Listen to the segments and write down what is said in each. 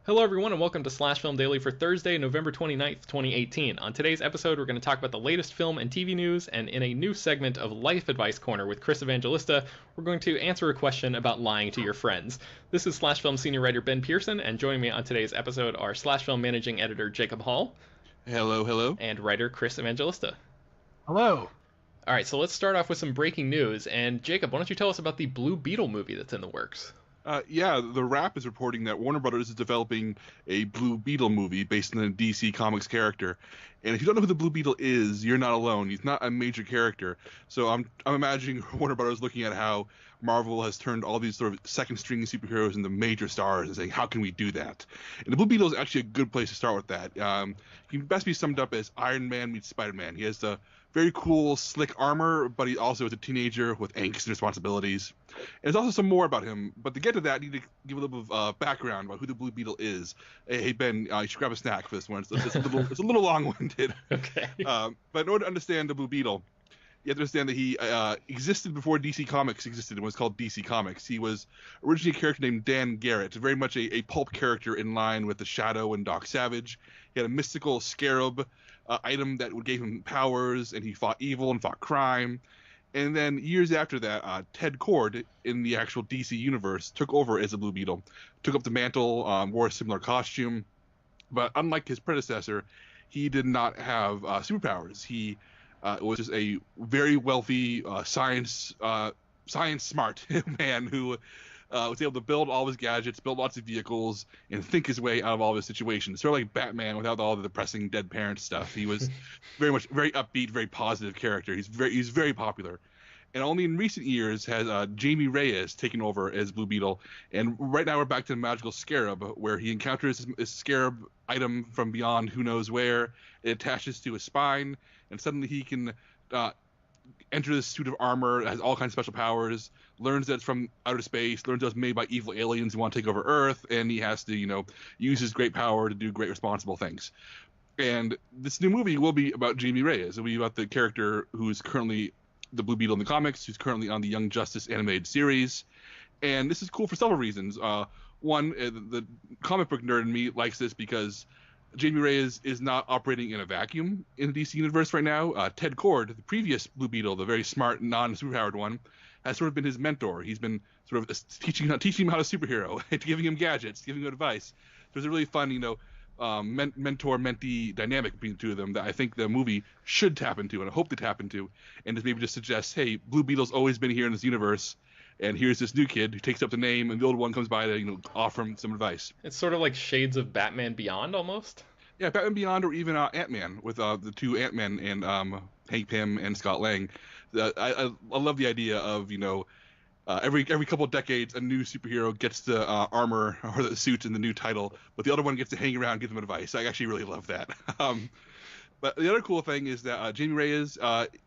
Hello everyone and welcome to Slash Film Daily for Thursday, November 29th, 2018. On today's episode, we're going to talk about the latest film and TV news, and in a new segment of Life Advice Corner with Chris Evangelista, we're going to answer a question about lying to your friends. This is Slash Film senior writer Ben Pearson, and joining me on today's episode are Slash Film managing editor Jacob Hall. Hello, hello. And writer Chris Evangelista. Hello. All right, so let's start off with some breaking news, and Jacob, why don't you tell us about the Blue Beetle movie that's in the works? The Wrap is reporting that Warner Brothers is developing a Blue Beetle movie based on a DC Comics character. And if you don't know who the Blue Beetle is, you're not alone. He's not a major character. So I'm imagining Warner Brothers looking at how Marvel has turned all these sort of second-string superheroes into major stars and saying, how can we do that? And the Blue Beetle is actually a good place to start with that. He can best be summed up as Iron Man meets Spider-Man. He has the very cool, slick armor, but he also is a teenager with angst and responsibilities. And there's also some more about him, but to get to that, I need to give a little bit of background about who the Blue Beetle is. Hey Ben, you should grab a snack for this one. It's a little long-winded. Okay. But in order to understand the Blue Beetle, you have to understand that he existed before DC Comics existed and was called DC Comics. He was originally a character named Dan Garrett, very much a pulp character in line with the Shadow and Doc Savage. He had a mystical scarab item that gave him powers, and he fought evil and fought crime. And then years after that, Ted Kord in the actual DC universe took over as the Blue Beetle, took up the mantle, wore a similar costume. But unlike his predecessor, he did not have superpowers. He was just a very wealthy, science smart man who was able to build all of his gadgets, build lots of vehicles, and think his way out of all of his situations. Sort of like Batman without all the depressing dead parent stuff. He was very upbeat, very positive character. He's very popular. And only in recent years has Jamie Reyes taken over as Blue Beetle. And right now we're back to the magical scarab, where he encounters his scarab item from beyond who knows where. It attaches to his spine, and suddenly he can enter this suit of armor, has all kinds of special powers, learns that it's from outer space, learns that it's made by evil aliens who want to take over Earth, and he has to, use his great power to do great responsible things. And this new movie will be about Jamie Reyes. It'll be about the character who is currently the Blue Beetle in the comics, who's currently on the Young Justice animated series. And this is cool for several reasons. One, the comic book nerd in me likes this because Jamie Reyes is not operating in a vacuum in the DC universe right now. Ted Kord, the previous Blue Beetle, the very smart, non-superpowered one, has sort of been his mentor. He's been sort of teaching him how to superhero, giving him gadgets, giving him advice. There's a really fun, mentor-mentee dynamic between the two of them that I think the movie should tap into, and I hope they tap into, and maybe just suggest, hey, Blue Beetle's always been here in this universe, and here's this new kid who takes up the name, and the old one comes by to, offer him some advice. It's sort of like shades of Batman Beyond, almost? Yeah, Batman Beyond, or even Ant-Man, with the two Ant-Men and Hank Pym and Scott Lang. I love the idea of, every couple of decades, a new superhero gets the armor or the suit and the new title, but the other one gets to hang around and give them advice. I actually really love that. But the other cool thing is that Jamie Reyes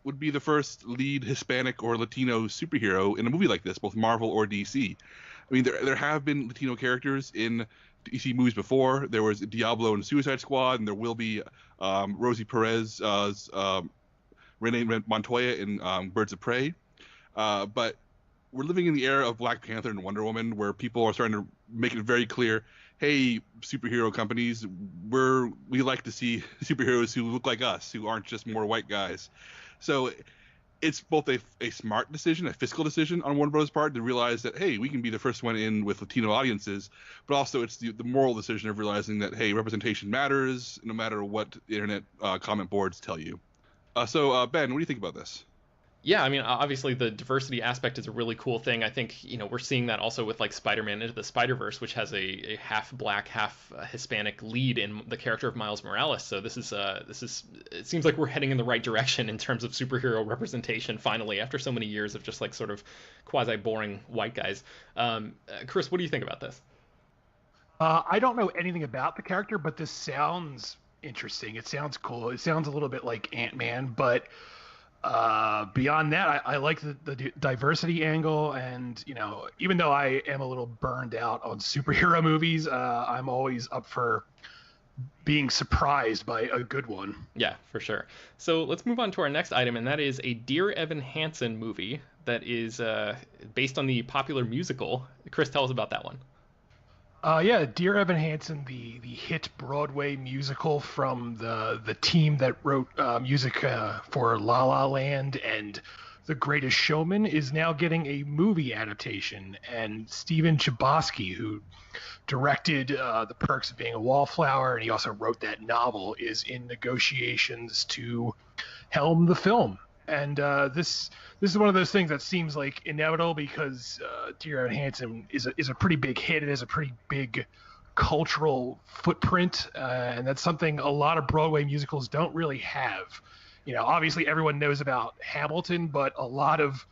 would be the first lead Hispanic or Latino superhero in a movie like this, both Marvel or DC. I mean, there have been Latino characters in DC movies before. There was Diablo in Suicide Squad, and there will be Rosie Perez, Renee Montoya in Birds of Prey. But we're living in the era of Black Panther and Wonder Woman, where people are starting to make it very clear, hey, superhero companies, we like to see superheroes who look like us, who aren't just more white guys. So it's both a smart decision, a fiscal decision on Warner Bros.' part to realize that, hey, we can be the first one in with Latino audiences, but also it's the moral decision of realizing that, hey, representation matters no matter what the internet comment boards tell you. So Ben, what do you think about this? Yeah, I mean, obviously the diversity aspect is a really cool thing. I think, we're seeing that also with like Spider-Man Into the Spider-Verse, which has a half black, half Hispanic lead in the character of Miles Morales. So this is it seems like we're heading in the right direction in terms of superhero representation finally, after so many years of just like sort of quasi boring white guys. Chris, what do you think about this? I don't know anything about the character, but this sounds interesting. It sounds cool. It sounds a little bit like Ant-Man, but beyond that, I like the diversity angle, and even though I am a little burned out on superhero movies, I'm always up for being surprised by a good one. Yeah, for sure. So let's move on to our next item, and that is a Dear Evan Hansen movie that is based on the popular musical. Chris, tell us about that one. Yeah, Dear Evan Hansen, the hit Broadway musical from the team that wrote music for La La Land and The Greatest Showman, is now getting a movie adaptation. And Steven Chbosky, who directed The Perks of Being a Wallflower, and he also wrote that novel, is in negotiations to helm the film. And this is one of those things that seems like inevitable because Dear Evan Hansen is a pretty big hit. It has a pretty big cultural footprint, and that's something a lot of Broadway musicals don't really have. You know, obviously everyone knows about Hamilton, but a lot of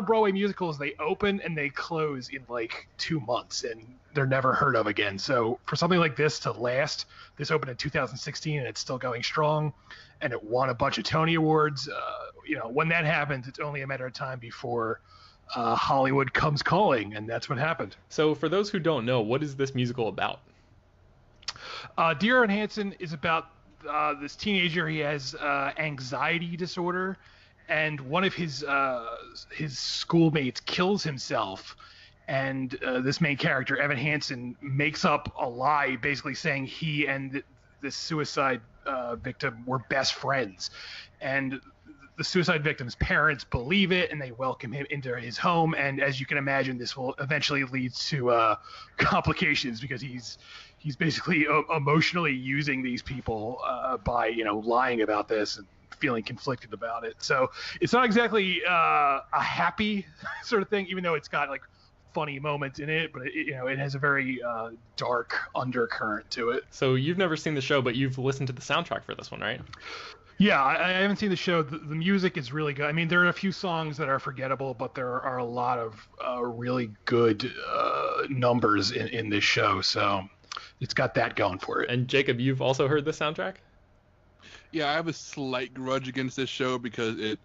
Broadway musicals, they open and they close in like 2 months and they're never heard of again. So for something like this to last, this opened in 2016 and it's still going strong, and it won a bunch of Tony Awards. You know, when that happens, it's only a matter of time before Hollywood comes calling, and that's what happened. So for those who don't know, what is this musical about? Dear Evan Hansen is about this teenager. He has anxiety disorder, and one of his schoolmates kills himself. And this main character, Evan Hansen, makes up a lie, basically saying he and this suicide victim were best friends. And the suicide victim's parents believe it, and they welcome him into his home. And as you can imagine, this will eventually lead to complications because he's basically emotionally using these people by lying about this and feeling conflicted about it. So it's not exactly a happy sort of thing, even though it's got like funny moments in it, but it has a very dark undercurrent to it. So you've never seen the show, but you've listened to the soundtrack for this one, right? Yeah, I haven't seen the show. The music is really good. I mean, there are a few songs that are forgettable, but there are a lot of really good numbers in this show. So it's got that going for it. And Jacob, you've also heard the soundtrack? Yeah, I have a slight grudge against this show because it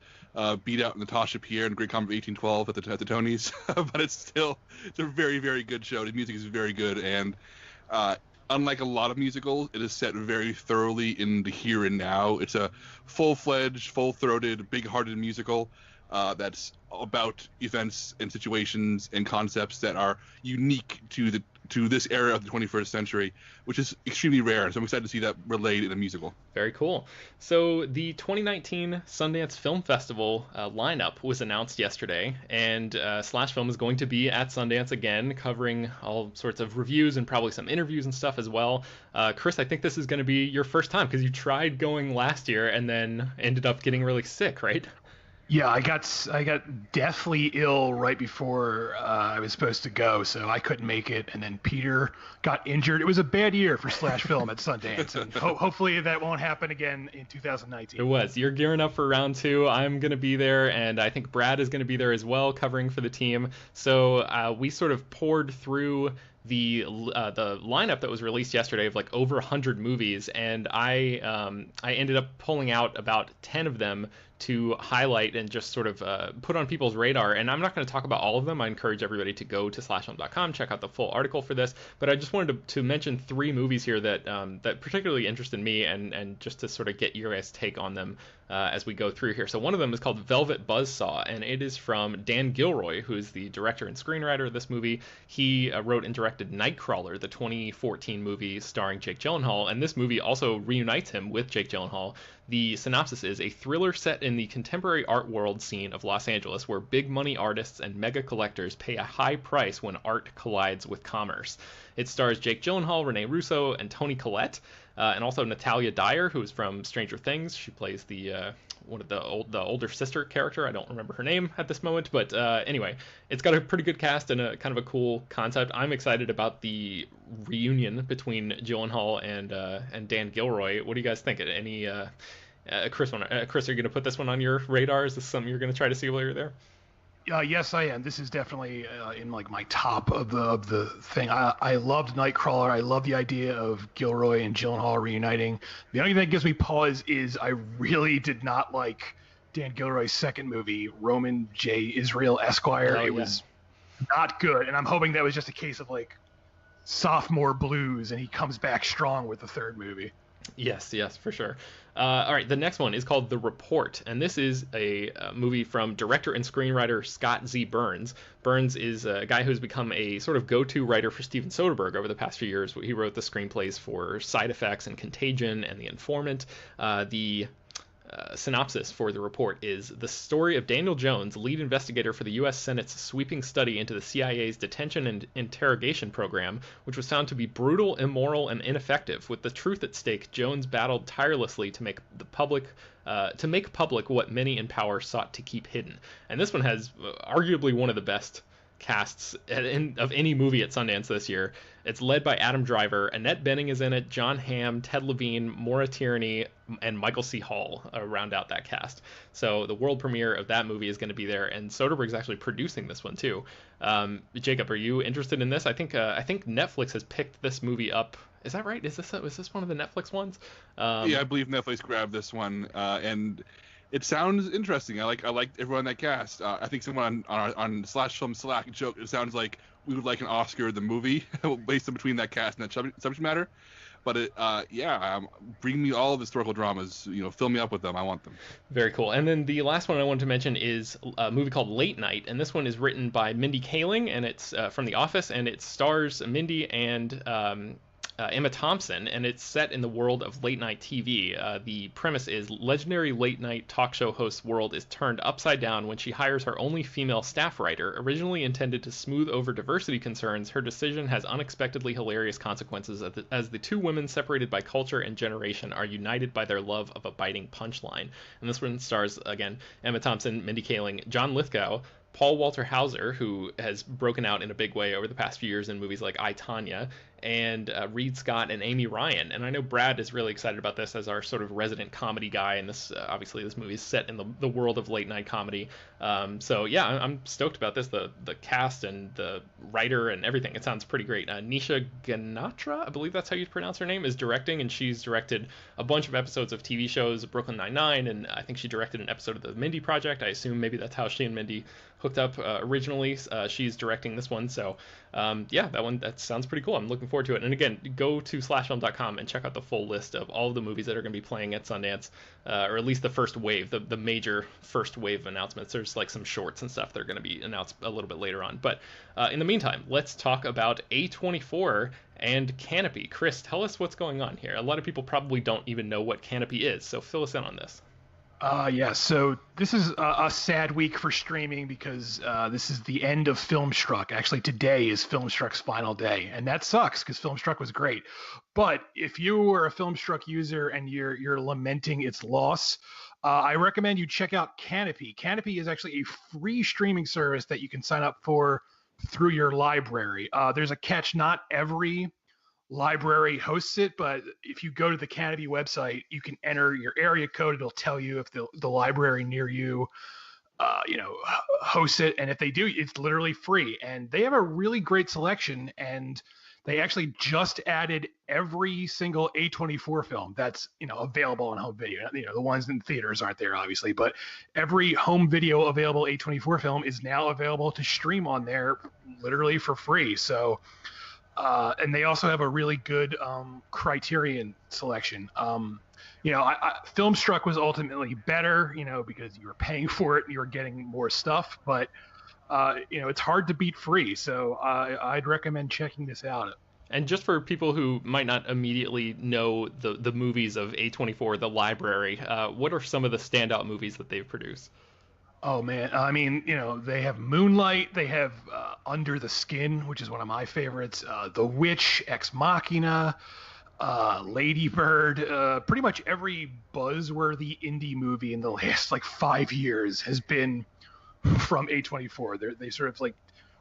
beat out Natasha Pierre in Great Comet of 1812 at the Tonys, but it's a very, very good show. The music is very good, and unlike a lot of musicals, it is set very thoroughly in the here and now. It's a full-fledged, full-throated, big-hearted musical that's about events and situations and concepts that are unique to this era of the 21st century, which is extremely rare. So I'm excited to see that relayed in a musical. Very cool. So the 2019 Sundance Film Festival lineup was announced yesterday, and Slash Film is going to be at Sundance again, covering all sorts of reviews and probably some interviews and stuff as well. Chris, I think this is going to be your first time because you tried going last year and then ended up getting really sick, right? Yeah, I got deathly ill right before I was supposed to go, so I couldn't make it. And then Peter got injured. It was a bad year for Slash Film at Sundance, and hopefully that won't happen again in 2019. It was. You're gearing up for round 2. I'm going to be there, and I think Brad is going to be there as well, covering for the team. So we sort of poured through the lineup that was released yesterday of like over 100 movies, and I ended up pulling out about 10 of them to highlight and just sort of put on people's radar. And I'm not going to talk about all of them. I encourage everybody to go to slashfilm.com, check out the full article for this. But I just wanted to mention 3 movies here that particularly interested me, and just to sort of get your guys' take on them as we go through here. So one of them is called Velvet Buzzsaw, and it is from Dan Gilroy, who is the director and screenwriter of this movie. He wrote and directed Nightcrawler, the 2014 movie starring Jake Gyllenhaal, and this movie also reunites him with Jake Gyllenhaal. The synopsis is a thriller set in the contemporary art world scene of Los Angeles, where big money artists and mega collectors pay a high price when art collides with commerce. It stars Jake Gyllenhaal, Rene Russo, and Toni Collette, and also Natalia Dyer, who is from Stranger Things. She plays the one of the older sister character. I don't remember her name at this moment, but anyway, it's got a pretty good cast and a kind of a cool concept. I'm excited about the reunion between Gyllenhaal and Dan Gilroy. What do you guys think? Any Chris, are you going to put this one on your radar? Is this something you're going to try to see while you're there? Yes, I am. This is definitely in like my top of the thing. I loved Nightcrawler. I love the idea of Gilroy and Gyllenhaal reuniting. The only thing that gives me pause is I really did not like Dan Gilroy's second movie, Roman J. Israel Esquire. It was not good, and I'm hoping that was just a case of like sophomore blues, and he comes back strong with the third movie. Yes, yes, for sure. All right, the next one is called The Report, and this is a movie from director and screenwriter Scott Z. Burns. Burns is a guy who's become a sort of go-to writer for Steven Soderbergh over the past few years. He wrote the screenplays for Side Effects and Contagion and The Informant. The synopsis for The Report is the story of Daniel Jones, lead investigator for the U.S. Senate's sweeping study into the CIA's detention and interrogation program, which was found to be brutal, immoral, and ineffective. With the truth at stake, Jones battled tirelessly to make public what many in power sought to keep hidden. And this one has arguably one of the best casts of any movie at Sundance this year. It's led by Adam Driver. Annette Bening is in it. John Hamm, Ted Levine, Maura Tierney, and Michael C. Hall round out that cast. So the world premiere of that movie is going to be there, and Soderbergh's actually producing this one too. Jacob, are you interested in this? I think Netflix has picked this movie up. Is that right? Is this one of the Netflix ones? Yeah, I believe Netflix grabbed this one, and it sounds interesting. I like everyone in that cast. I think someone on Slash Film Slack joked it sounds like we would like an Oscar the movie based on between that cast and that subject matter. But bring me all of the historical dramas. Fill me up with them. I want them. Very cool. And then the last one I wanted to mention is a movie called Late Night, and this one is written by Mindy Kaling, and it's from The Office, and it stars Mindy and Emma Thompson, and it's set in the world of late night TV. The premise is legendary late night talk show host's world is turned upside down when she hires her only female staff writer. Originally intended to smooth over diversity concerns, her decision has unexpectedly hilarious consequences as the two women separated by culture and generation are united by their love of a biting punchline. And this one stars, again, Emma Thompson, Mindy Kaling, John Lithgow, Paul Walter Hauser, who has broken out in a big way over the past few years in movies like I, Tonya, and Reed Scott and Amy Ryan. And I know Brad is really excited about this as our sort of resident comedy guy, and this obviously this movie is set in the world of late night comedy. So yeah, I'm stoked about this. The cast and the writer and everything, it sounds pretty great. Nisha Ganatra, I believe that's how you pronounce her name, is directing, and she's directed a bunch of episodes of TV shows, Brooklyn Nine-Nine, and I think she directed an episode of the Mindy Project. I assume maybe that's how she and Mindy hooked up originally. She's directing this one, so that sounds pretty cool. I'm looking forward to it. And again, go to slashfilm.com and check out the full list of all of the movies that are going to be playing at Sundance, or at least the first wave, the major first wave of announcements. There's like some shorts and stuff that are going to be announced a little bit later on. But in the meantime, let's talk about A24 and Kanopy. Chris, tell us what's going on here. A lot of people probably don't even know what Kanopy is, so fill us in on this. So this is a sad week for streaming because this is the end of Filmstruck. Actually, today is Filmstruck's final day, and that sucks because Filmstruck was great. But if you were a Filmstruck user and you're lamenting its loss, I recommend you check out Kanopy. Kanopy is actually a free streaming service that you can sign up for through your library. There's a catch: not every library hosts it, but if you go to the Kanopy website, you can enter your area code. It'll tell you if the library near you hosts it, and if they do, it's literally free. And they have a really great selection, and they actually just added every single A24 film that's available on home video. The ones in theaters aren't there, obviously, but every home video available A24 film is now available to stream on there literally for free. So and they also have a really good Criterion selection. Filmstruck was ultimately better, because you were paying for it and you were getting more stuff. But, it's hard to beat free. So I'd recommend checking this out. And just for people who might not immediately know the movies of A24, the library, what are some of the standout movies that they've produced? Oh, man. I mean, they have Moonlight. They have Under the Skin, which is one of my favorites. The Witch, Ex Machina, Lady Bird. Pretty much every buzzworthy indie movie in the last, 5 years has been from A24. They sort of,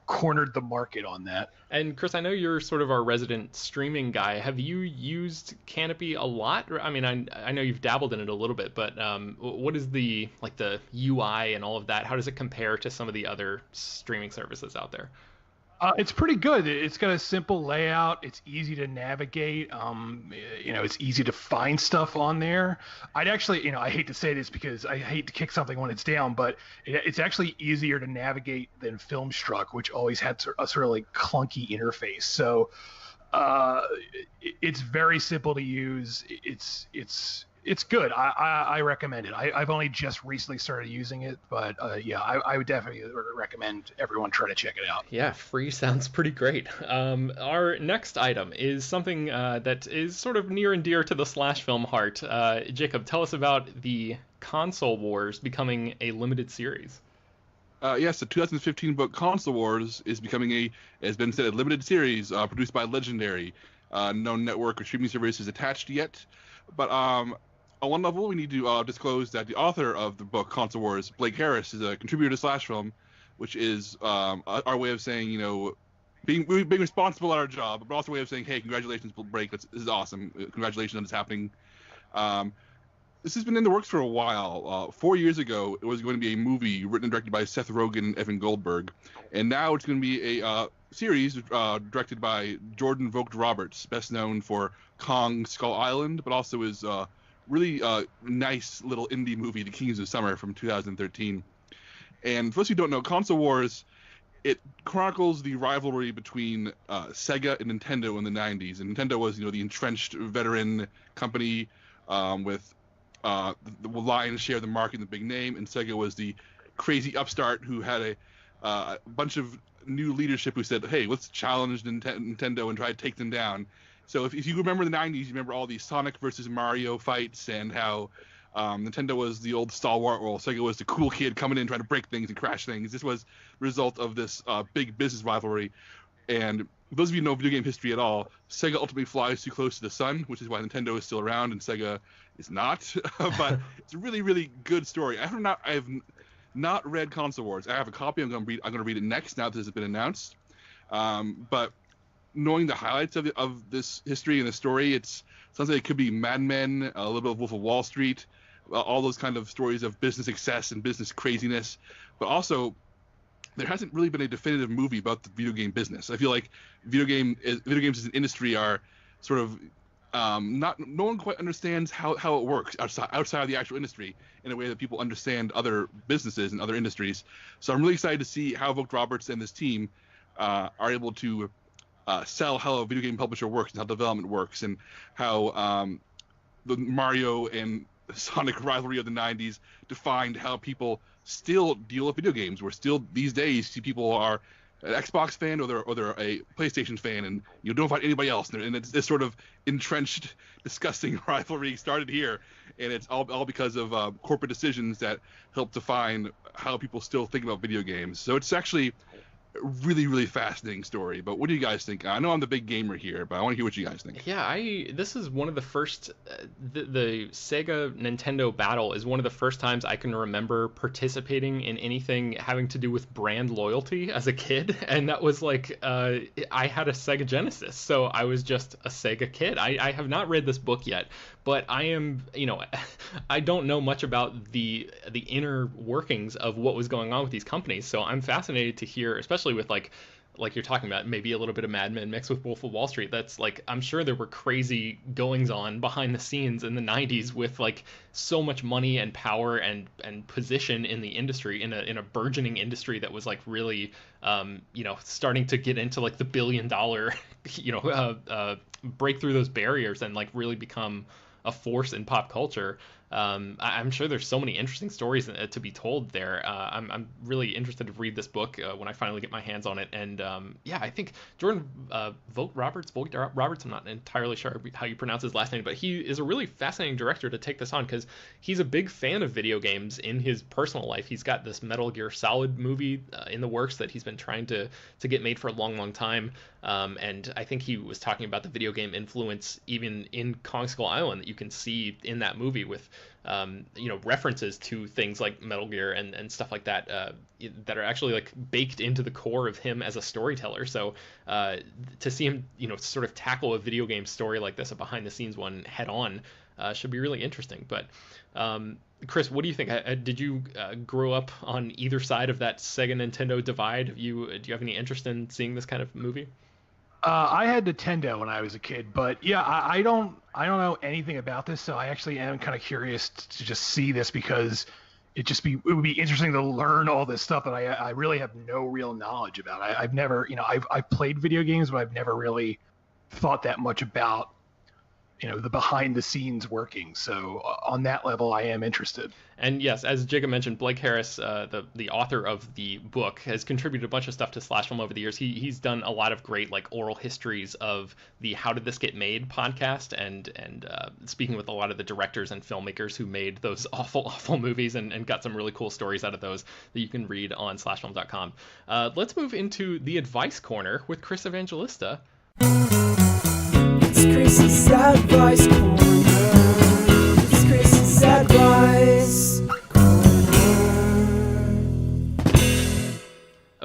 cornered the market on that. And Chris, I know you're sort of our resident streaming guy. Have you used Kanopy a lot? I mean, I know you've dabbled in it a little bit, but what is the UI and all of that? How does it compare to some of the other streaming services out there? It's pretty good. It's got a simple layout. It's easy to navigate. It's easy to find stuff on there. I'd actually, I hate to say this because I hate to kick something when it's down, but it's actually easier to navigate than Filmstruck, which always had a sort of clunky interface. So, Uh, it's very simple to use. It's good. I recommend it. I've only just recently started using it, but yeah, I would definitely recommend everyone try to check it out. Yeah, free sounds pretty great. Our next item is something that is sort of near and dear to the slash film heart. Jacob, tell us about the Console Wars becoming a limited series. Yes, the 2015 book Console Wars is becoming as Ben said, a limited series produced by Legendary. No network or streaming service is attached yet, but on one level, we need to disclose that the author of the book Console Wars, Blake Harris, is a contributor to Slash Film, which is our way of saying, being responsible at our job, but also a way of saying, hey, congratulations, Blake, this is awesome. Congratulations on this happening. This has been in the works for a while. 4 years ago, it was going to be a movie written and directed by Seth Rogen and Evan Goldberg, and now it's going to be a series directed by Jordan Vogt-Roberts, best known for Kong Skull Island, but also his really nice little indie movie, The Kings of Summer, from 2013. And for those who don't know, Console Wars, it chronicles the rivalry between Sega and Nintendo in the 90s. And Nintendo was, the entrenched veteran company with the lion's share of the market and the big name, and Sega was the crazy upstart who had a bunch of new leadership who said, hey, let's challenge Nintendo and try to take them down. So if you remember the 90s, you remember all these Sonic versus Mario fights and how Nintendo was the old stalwart, while Sega was the cool kid coming in trying to break things and crash things. This was the result of this big business rivalry. And those of you who know video game history at all, Sega ultimately flies too close to the sun, which is why Nintendo is still around and Sega is not. But it's a really, really good story. I have not read Console Wars. I have a copy. I'm going to read it next now that this has been announced. But knowing the highlights of this history and the story, it sounds like it could be Mad Men, a little bit of Wolf of Wall Street, all those kind of stories of business success and business craziness. But also, there hasn't really been a definitive movie about the video game business. I feel like video games as an industry are sort of no one quite understands how it works outside of the actual industry in a way that people understand other businesses and other industries. So I'm really excited to see how Vogt-Roberts and this team are able to sell how a video game publisher works and how development works, and how the Mario and Sonic rivalry of the 90s defined how people still deal with video games. Where still these days, see people are an Xbox fan or they're a PlayStation fan, and you don't find anybody else. And it's this sort of entrenched, disgusting rivalry started here, and it's all because of corporate decisions that help define how people still think about video games. So it's actually really, really fascinating story. But what do you guys think? I know I'm the big gamer here, but I want to hear what you guys think. Yeah, this is one of the first the Sega Nintendo battle is one of the first times I can remember participating in anything having to do with brand loyalty as a kid, and that was like I had a Sega Genesis, so I was just a Sega kid. I have not read this book yet, but I am, I don't know much about the inner workings of what was going on with these companies, so I'm fascinated to hear, especially with like you're talking about, maybe a little bit of Mad Men mixed with Wolf of Wall Street. That's like, I'm sure there were crazy goings on behind the scenes in the 90s with like so much money and power and position in the industry, in a burgeoning industry that was like really starting to get into like the $1 billion break through those barriers and like really become a force in pop culture. I'm sure there's so many interesting stories to be told there. I'm really interested to read this book when I finally get my hands on it. And I think Jordan Vogt-Roberts, I'm not entirely sure how you pronounce his last name, but he is a really fascinating director to take this on because he's a big fan of video games in his personal life. He's got this Metal Gear Solid movie in the works that he's been trying to get made for a long, long time. And I think he was talking about the video game influence even in Kong Skull Island that you can see in that movie with references to things like Metal Gear and stuff like that that are actually like baked into the core of him as a storyteller. So to see him sort of tackle a video game story like this, a behind the scenes one, head on, should be really interesting. But Chris, what do you think? Did you grow up on either side of that Sega Nintendo divide? Do you have any interest in seeing this kind of movie? I had Nintendo when I was a kid, but yeah, I don't know anything about this, so I actually am kind of curious to just see this because it would be interesting to learn all this stuff that I really have no real knowledge about. I've never, I've played video games, but I've never really thought that much about the behind the scenes working. So on that level, I am interested. And yes, as Jacob mentioned, Blake Harris, the author of the book, has contributed a bunch of stuff to Slash Film over the years. He's done a lot of great like oral histories of the How Did This Get Made podcast, and speaking with a lot of the directors and filmmakers who made those awful movies, and got some really cool stories out of those that you can read on slashfilm.com. Let's move into the advice corner with Chris Evangelista. It's Chris's Advice Corner. It's Chris's Advice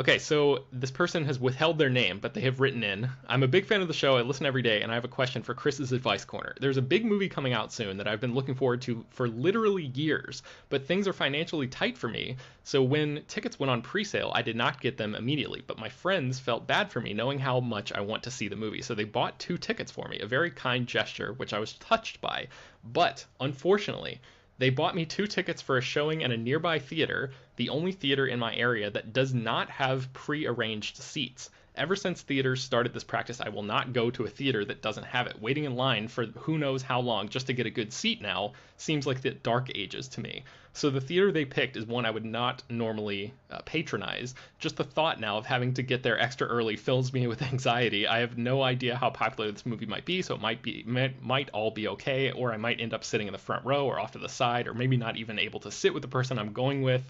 Okay, so this person has withheld their name, but they have written in, I'm a big fan of the show, I listen every day, and I have a question for Chris's Advice Corner. There's a big movie coming out soon that I've been looking forward to for literally years, but things are financially tight for me, so when tickets went on pre-sale, I did not get them immediately, but my friends felt bad for me knowing how much I want to see the movie, so they bought 2 tickets for me, a very kind gesture, which I was touched by, but unfortunately, they bought me 2 tickets for a showing at a nearby theater, the only theater in my area that does not have pre-arranged seats. Ever since theaters started this practice, I will not go to a theater that doesn't have it. Waiting in line for who knows how long just to get a good seat now seems like the dark ages to me. So the theater they picked is one I would not normally patronize. Just the thought now of having to get there extra early fills me with anxiety. I have no idea how popular this movie might be, so it might all be okay, or I might end up sitting in the front row or off to the side, or maybe not even able to sit with the person I'm going with.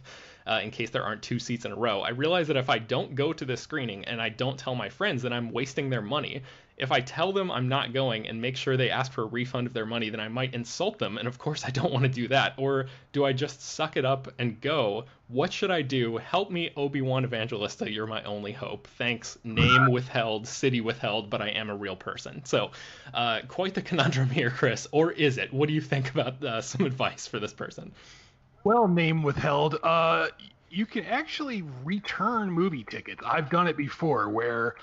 In case there aren't 2 seats in a row. I realize that if I don't go to this screening and I don't tell my friends, then I'm wasting their money. If I tell them I'm not going and make sure they ask for a refund of their money, then I might insult them, and of course I don't want to do that. Or do I just suck it up and go? What should I do? Help me, Obi-Wan Evangelista, you're my only hope. Thanks, name withheld, city withheld, but I am a real person. So, quite the conundrum here, Chris. Or is it? What do you think about some advice for this person? Well, name withheld. You can actually return movie tickets. I've done it before where,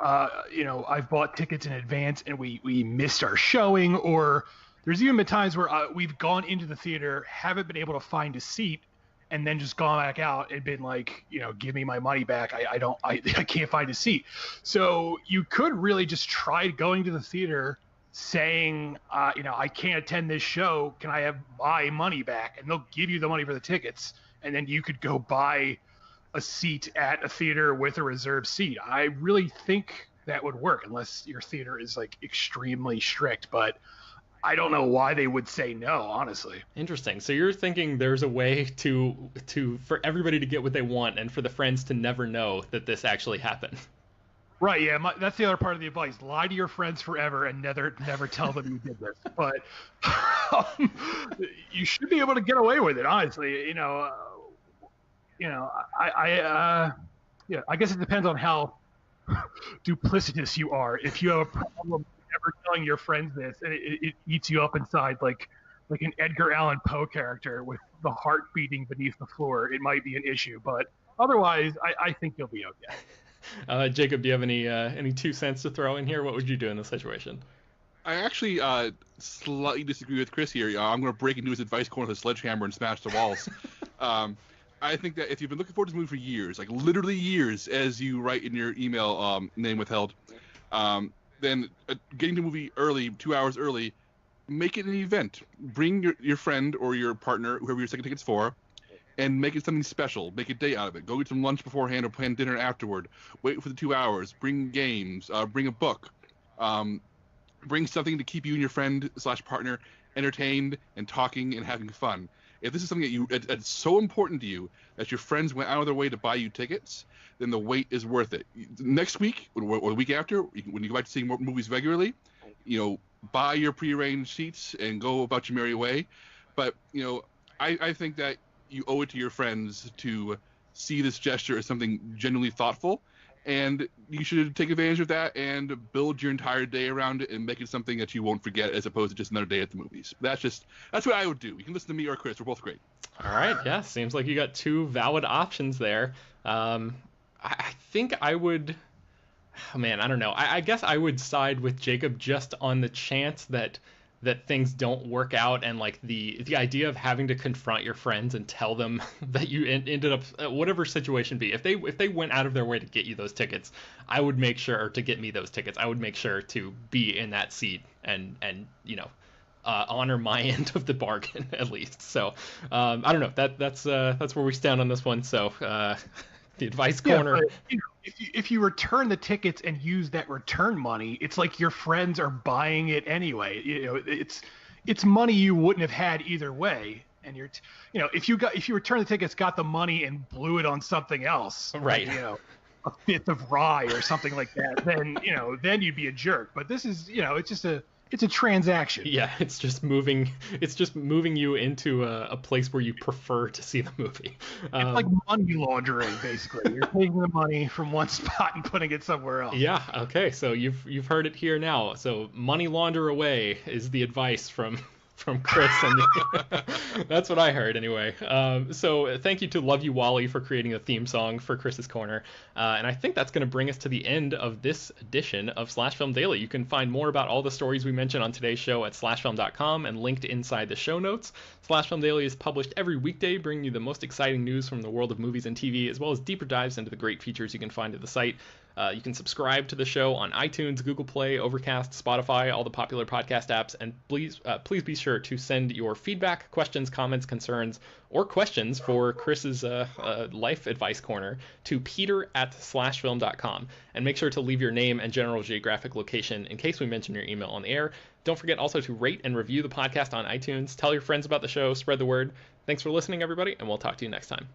I've bought tickets in advance and we missed our showing, or there's even been times where we've gone into the theater, haven't been able to find a seat, and then just gone back out and been like, give me my money back. I can't find a seat. So you could really just try going to the theater saying, I can't attend this show. Can I have my money back? And they'll give you the money for the tickets. And then you could go buy a seat at a theater with a reserved seat. I really think that would work unless your theater is like extremely strict. But I don't know why they would say no, honestly. Interesting. So you're thinking there's a way to for everybody to get what they want and for the friends to never know that this actually happened. Right, yeah, that's the other part of the advice. Lie to your friends forever and never tell them you did this. But you should be able to get away with it, honestly. I guess it depends on how duplicitous you are. If you have a problem ever telling your friends this, and it eats you up inside like an Edgar Allan Poe character with the heart beating beneath the floor, it might be an issue. But otherwise, I think you'll be okay. Jacob, do you have any 2 cents to throw in here? What would you do in this situation? I actually slightly disagree with Chris here. I'm going to break into his advice corner with a sledgehammer and smash the walls. I think that if you've been looking forward to this movie for years, like literally years, as you write in your email, name withheld, then getting to the movie early, 2 hours early, make it an event. Bring your friend or your partner, whoever your second ticket's for, and make it something special. Make a day out of it. Go get some lunch beforehand or plan dinner afterward. Wait for the 2 hours. Bring games. Bring a book. Bring something to keep you and your friend/partner entertained and talking and having fun. If this is something that's so important to you that your friends went out of their way to buy you tickets, then the wait is worth it. Next week or the week after, when you go back to seeing more movies regularly, buy your prearranged seats and go about your merry way. But I think that you owe it to your friends to see this gesture as something genuinely thoughtful, and you should take advantage of that and build your entire day around it and make it something that you won't forget as opposed to just another day at the movies. That's what I would do. You can listen to me or Chris. We're both great. All right. Yeah. Seems like you got 2 valid options there. I think I would, I don't know. I guess I would side with Jacob just on the chance that that things don't work out, and like the idea of having to confront your friends and tell them that you ended up whatever situation be, if they went out of their way to get you those tickets, I would make sure, or to get me those tickets, I would make sure to be in that seat and honor my end of the bargain at least. So I don't know, that's where we stand on this one. So the advice corner. But, if you return the tickets and use that return money, it's like your friends are buying it anyway. It's money you wouldn't have had either way. And if you return the tickets, got the money and blew it on something else, right? Like, a fifth of rye or something like that, then you'd be a jerk. But this is, it's a transaction. Yeah, it's just moving you into a place where you prefer to see the movie. It's like money laundering, basically. You're taking the money from one spot and putting it somewhere else. Yeah, okay, so you've heard it here now. So money launder away is the advice from Chris, and that's what I heard anyway. So thank you to Love You Wally for creating a theme song for Chris's Corner, and I think that's going to bring us to the end of this edition of Slash Film Daily. You can find more about all the stories we mentioned on today's show at slashfilm.com and linked inside the show notes. Slash Film Daily is published every weekday, bringing you the most exciting news from the world of movies and TV, as well as deeper dives into the great features you can find at the site. You can subscribe to the show on iTunes, Google Play, Overcast, Spotify, all the popular podcast apps, and please be sure to send your feedback, questions, comments, concerns, or questions for Chris's life advice corner to peter@slashfilm.com, and make sure to leave your name and general geographic location in case we mention your email on the air. Don't forget also to rate and review the podcast on iTunes. Tell your friends about the show, spread the word. Thanks for listening, everybody, and we'll talk to you next time.